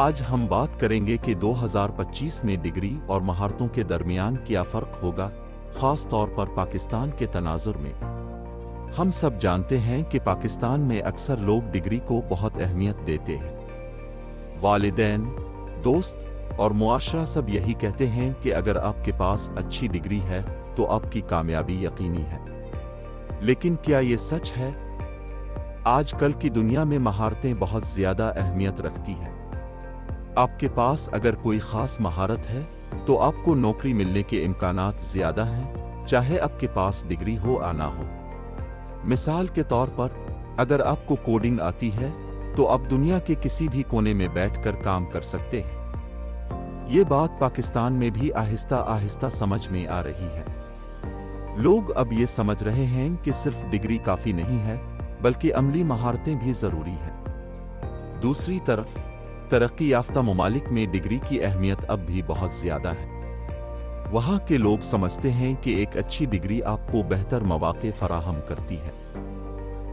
آج ہم بات کریں گے کہ 2025 میں ڈگری اور مہارتوں کے درمیان کیا فرق ہوگا، خاص طور پر پاکستان کے تناظر میں۔ ہم سب جانتے ہیں کہ پاکستان میں اکثر لوگ ڈگری کو بہت اہمیت دیتے ہیں۔ والدین، دوست اور معاشرہ سب یہی کہتے ہیں کہ اگر آپ کے پاس اچھی ڈگری ہے تو آپ کی کامیابی یقینی ہے۔ لیکن کیا یہ سچ ہے؟ آج کل کی دنیا میں مہارتیں بہت زیادہ اہمیت رکھتی ہیں۔ آپ کے پاس اگر کوئی خاص مہارت ہے تو آپ کو نوکری ملنے کے امکانات زیادہ ہیں، چاہے آپ کے پاس ڈگری ہو یا نہ ہو۔ مثال کے طور پر، اگر آپ کو کوڈنگ آتی ہے تو آپ دنیا کے کسی بھی کونے میں بیٹھ کر کام کر سکتے ہیں۔ یہ بات پاکستان میں بھی آہستہ آہستہ سمجھ میں آ رہی ہے۔ لوگ اب یہ سمجھ رہے ہیں کہ صرف ڈگری کافی نہیں ہے، بلکہ عملی مہارتیں بھی ضروری ہیں۔ دوسری طرف، ترقی یافتہ ممالک میں ڈگری کی اہمیت اب بھی بہت زیادہ ہے۔ وہاں کے لوگ سمجھتے ہیں کہ ایک اچھی ڈگری آپ کو بہتر مواقع فراہم کرتی ہے۔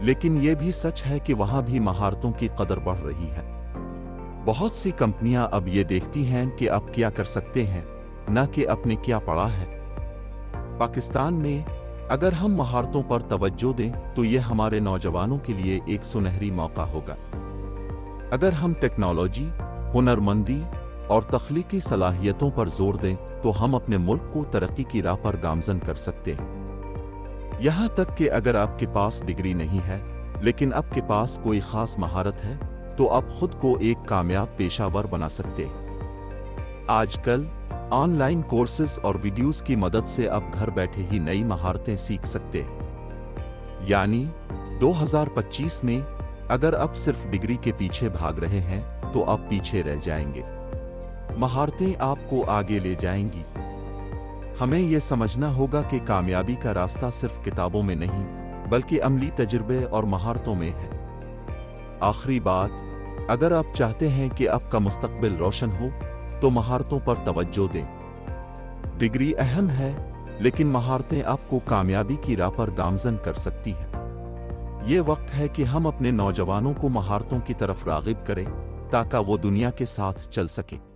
لیکن یہ بھی سچ ہے کہ وہاں بھی مہارتوں کی قدر بڑھ رہی ہے۔ بہت سی کمپنیاں اب یہ دیکھتی ہیں کہ آپ کیا کر سکتے ہیں، نہ کہ آپ نے کیا پڑھا ہے۔ پاکستان میں اگر ہم مہارتوں پر توجہ دیں تو یہ ہمارے نوجوانوں کے لیے ایک سنہری موقع ہوگا۔ اگر ہم ٹیکنالوجی، ہنرمندی اور تخلیقی صلاحیتوں پر زور دیں تو ہم اپنے ملک کو ترقی کی راہ پر گامزن کر سکتے ہیں۔ یہاں تک کہ اگر آپ کے پاس ڈگری نہیں ہے لیکن آپ کے پاس کوئی خاص مہارت ہے تو آپ خود کو ایک کامیاب پیشہ ور بنا سکتے ہیں۔ آج کل آن لائن کورسز اور ویڈیوز کی مدد سے آپ گھر بیٹھے ہی نئی مہارتیں سیکھ سکتے ہیں۔ یعنی 2025 میں اگر آپ صرف ڈگری کے پیچھے بھاگ رہے ہیں تو آپ پیچھے رہ جائیں گے۔ مہارتیں آپ کو آگے لے جائیں گی۔ ہمیں یہ سمجھنا ہوگا کہ کامیابی کا راستہ صرف کتابوں میں نہیں بلکہ عملی تجربے اور مہارتوں میں ہے۔ آخری بات، اگر آپ چاہتے ہیں کہ آپ کا مستقبل روشن ہو تو مہارتوں پر توجہ دیں۔ ڈگری اہم ہے، لیکن مہارتیں آپ کو کامیابی کی راہ پر گامزن کر سکتی ہیں۔ یہ وقت ہے کہ ہم اپنے نوجوانوں کو مہارتوں کی طرف راغب کریں تاکہ وہ دنیا کے ساتھ چل سکیں۔